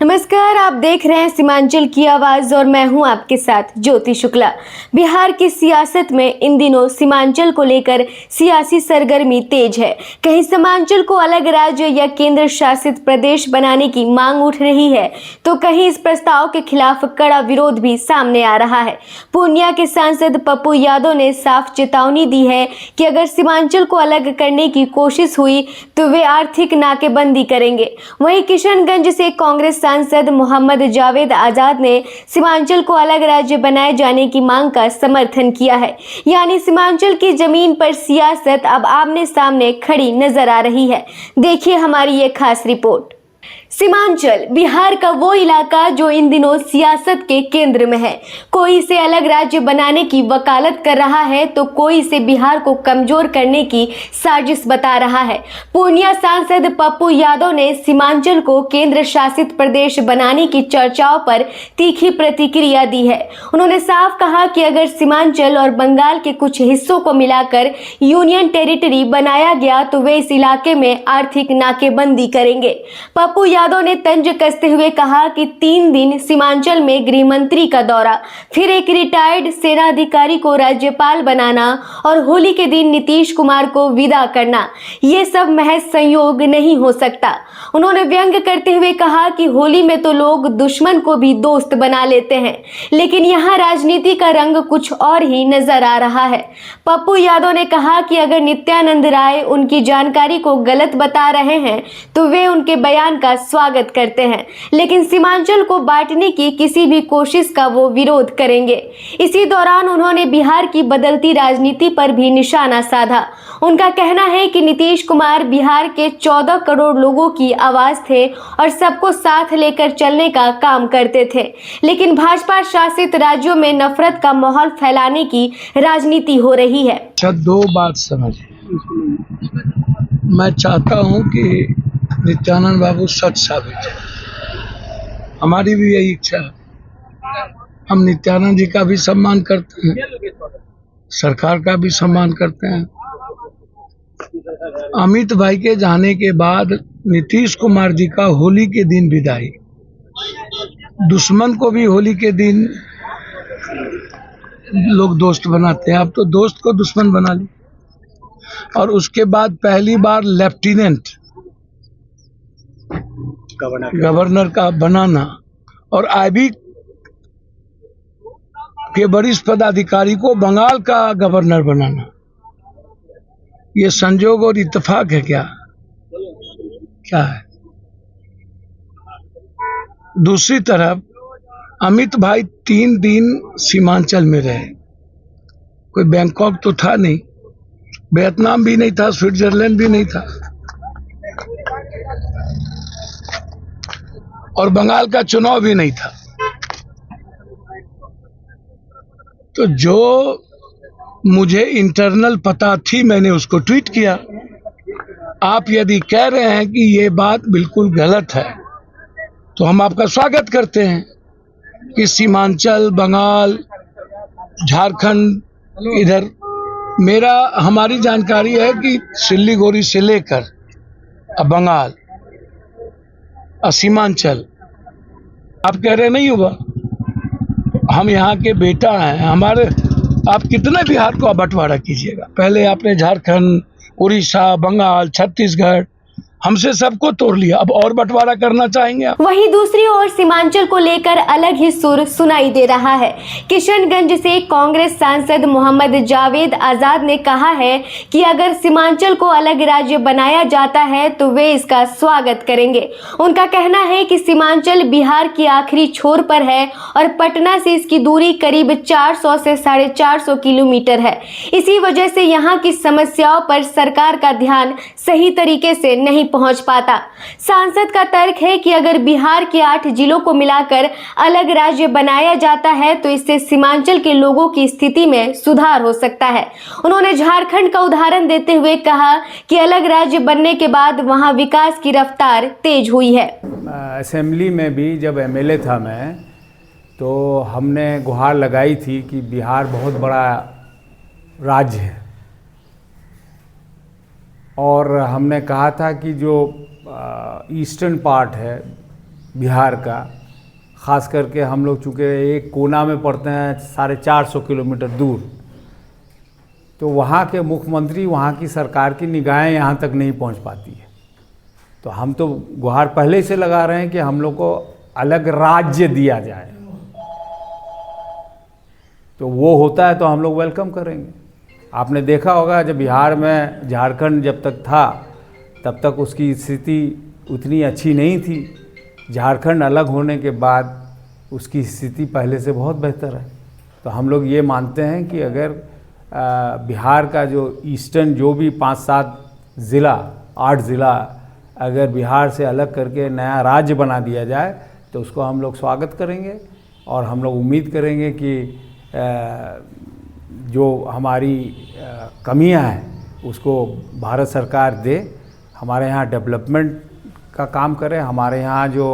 नमस्कार, आप देख रहे हैं सीमांचल की आवाज और मैं हूं आपके साथ ज्योति शुक्ला। बिहार की सियासत में इन दिनों सीमांचल को लेकर सियासी सरगर्मी तेज है। कहीं सीमांचल को अलग राज्य या केंद्र शासित प्रदेश बनाने की मांग उठ रही है, तो कहीं इस प्रस्ताव के खिलाफ कड़ा विरोध भी सामने आ रहा है। पूर्णिया के सांसद पप्पू यादव ने साफ चेतावनी दी है कि अगर सीमांचल को अलग करने की कोशिश हुई तो वे आर्थिक नाकेबंदी करेंगे। वहीं किशनगंज से कांग्रेस सांसद मोहम्मद जावेद आजाद ने सीमांचल को अलग राज्य बनाए जाने की मांग का समर्थन किया है। यानी सीमांचल की जमीन पर सियासत अब आमने सामने खड़ी नजर आ रही है। देखिए हमारी ये खास रिपोर्ट। सीमांचल बिहार का वो इलाका जो इन दिनों सियासत के केंद्र में है। कोई इसे अलग राज्य बनाने की वकालत कर रहा है तो कोई इसे बिहार को कमजोर करने की साजिश बता रहा है। पूर्णिया सांसद पप्पू यादव ने सीमांचल को केंद्र शासित प्रदेश बनाने की चर्चाओं पर तीखी प्रतिक्रिया दी है। उन्होंने साफ कहा कि अगर सीमांचल और बंगाल के कुछ हिस्सों को मिलाकर यूनियन टेरिटरी बनाया गया तो वे इस इलाके में आर्थिक नाकेबंदी करेंगे। पप्पू यादव ने तंज कसते हुए कहा कि 3 दिन सीमांचल में गृह मंत्री का दौरा, फिर एक रिटायर्ड सेना अधिकारी को राज्यपाल बनाना और होली के दिन नीतीश कुमार को विदा करना, ये सब महज संयोग नहीं हो सकता। उन्होंने व्यंग करते हुए कहा कि होली में तो लोग दुश्मन को भी दोस्त बना लेते हैं, लेकिन यहाँ राजनीति का रंग कुछ और ही नजर आ रहा है। पप्पू यादव ने कहा कि अगर नित्यानंद राय उनकी जानकारी को गलत बता रहे हैं तो वे उनके बयान का स्वागत करते हैं, लेकिन सीमांचल को बांटने की किसी भी कोशिश का वो विरोध करेंगे। इसी दौरान उन्होंने बिहार की बदलती राजनीति पर भी निशाना साधा। उनका कहना है कि नीतीश कुमार बिहार के 14 करोड़ लोगों की आवाज थे और सबको साथ लेकर चलने का काम करते थे, लेकिन भाजपा शासित राज्यों में नफरत का माहौल फैलाने की राजनीति हो रही है। दो बात समझिए, मैं चाहता हूं कि नित्यानंद बाबू सच साबित है। हमारी भी यही इच्छा है। हम नित्यानंद जी का भी सम्मान करते हैं, सरकार का भी सम्मान करते हैं। अमित भाई के जाने के बाद नीतीश कुमार जी का होली के दिन विदाई, दुश्मन को भी होली के दिन लोग दोस्त बनाते हैं, अब तो दोस्त को दुश्मन बना ली। और उसके बाद पहली बार लेफ्टिनेंट गवर्नर का बनाना और आईबी के वरिष्ठ पदाधिकारी को बंगाल का गवर्नर बनाना, ये संजोग और इत्तेफाक है क्या है? दूसरी तरफ अमित भाई 3 दिन सीमांचल में रहे। कोई बैंकॉक तो था नहीं, वियतनाम भी नहीं था, स्विट्जरलैंड भी नहीं था, और बंगाल का चुनाव भी नहीं था। तो जो मुझे इंटरनल पता थी मैंने उसको ट्वीट किया। आप यदि कह रहे हैं कि ये बात बिल्कुल गलत है तो हम आपका स्वागत करते हैं कि सीमांचल, बंगाल, झारखंड, इधर हमारी जानकारी है कि सिल्लीगुड़ी से लेकर बंगाल सीमांचल, आप कह रहे नहीं हुआ, हम यहाँ के बेटा हैं हमारे। आप कितने बिहार को बंटवारा कीजिएगा? पहले आपने झारखंड, उड़ीसा, बंगाल, छत्तीसगढ़, हमसे सबको तोड़ लिया, अब और बंटवारा करना चाहेंगे आप? वहीं दूसरी ओर सीमांचल को लेकर अलग ही सुर सुनाई दे रहा है। किशनगंज से कांग्रेस सांसद मोहम्मद जावेद आजाद ने कहा है कि अगर सीमांचल को अलग राज्य बनाया जाता है तो वे इसका स्वागत करेंगे। उनका कहना है कि सीमांचल बिहार की आखिरी छोर पर है और पटना से इसकी दूरी करीब 400 से 450 किलोमीटर है। इसी वजह से यहाँ की समस्याओं पर सरकार का ध्यान सही तरीके से नहीं पहुंच पाता। सांसद का तर्क है कि अगर बिहार के 8 जिलों को मिलाकर अलग राज्य बनाया जाता है तो इससे सीमांचल के लोगों की स्थिति में सुधार हो सकता है। उन्होंने झारखंड का उदाहरण देते हुए कहा कि अलग राज्य बनने के बाद वहां विकास की रफ्तार तेज हुई है। असेंबली में भी जब एमएलए था मैं, तो हमने गुहार लगाई थी कि बिहार बहुत बड़ा राज्य है और हमने कहा था कि जो ईस्टर्न पार्ट है बिहार का, ख़ास करके हम लोग चूँकि एक कोना में पड़ते हैं 450 किलोमीटर दूर, तो वहाँ के मुख्यमंत्री, वहाँ की सरकार की निगाहें यहाँ तक नहीं पहुँच पाती है। तो हम तो गुहार पहले से लगा रहे हैं कि हम लोग को अलग राज्य दिया जाए, तो वो होता है तो हम लोग वेलकम करेंगे। आपने देखा होगा जब बिहार में झारखंड जब तक था तब तक उसकी स्थिति उतनी अच्छी नहीं थी। झारखंड अलग होने के बाद उसकी स्थिति पहले से बहुत बेहतर है। तो हम लोग ये मानते हैं कि अगर बिहार का जो ईस्टर्न जो भी 5-7 ज़िला 8 ज़िला अगर बिहार से अलग करके नया राज्य बना दिया जाए तो उसको हम लोग स्वागत करेंगे और हम लोग उम्मीद करेंगे कि जो हमारी कमियां हैं उसको भारत सरकार दे, हमारे यहाँ डेवलपमेंट का काम करे। हमारे यहाँ जो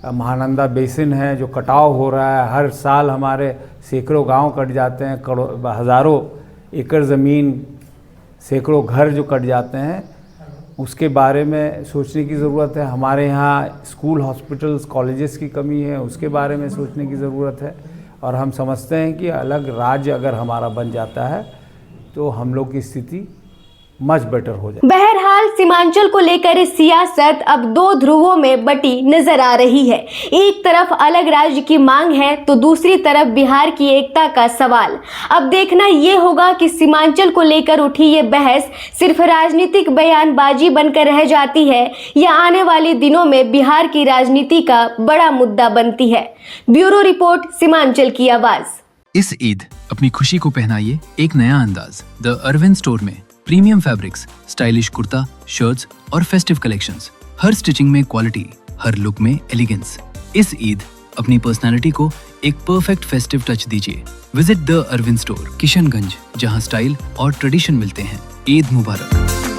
महानंदा बेसिन है जो कटाव हो रहा है, हर साल हमारे सैकड़ों गांव कट जाते हैं, हज़ारों एकड़ ज़मीन, सैकड़ों घर जो कट जाते हैं, उसके बारे में सोचने की ज़रूरत है। हमारे यहाँ स्कूल, हॉस्पिटल्स, कॉलेजेस की कमी है, उसके बारे में सोचने की ज़रूरत है। और हम समझते हैं कि अलग राज्य अगर हमारा बन जाता है तो हम लोग की स्थिति मच बेटर हो जाए। बहरहाल सीमांचल को लेकर सियासत अब 2 ध्रुवों में बटी नजर आ रही है। एक तरफ अलग राज्य की मांग है तो दूसरी तरफ बिहार की एकता का सवाल। अब देखना ये होगा कि सीमांचल को लेकर उठी ये बहस सिर्फ राजनीतिक बयानबाजी बनकर रह जाती है या आने वाले दिनों में बिहार की राजनीति का बड़ा मुद्दा बनती है। ब्यूरो रिपोर्ट, सीमांचल की आवाज। इस ईद अपनी खुशी को पहनाइए एक नया अंदाज द अरविंद स्टोर में। Premium fabrics, stylish kurta, shirts और फेस्टिव कलेक्शंस, हर स्टिचिंग में क्वालिटी, हर लुक में एलिगेंस। इस ईद अपनी पर्सनालिटी को एक परफेक्ट फेस्टिव टच दीजिए। Visit the Arvind store, Kishanganj, जहां स्टाइल और ट्रेडिशन मिलते हैं। ईद मुबारक।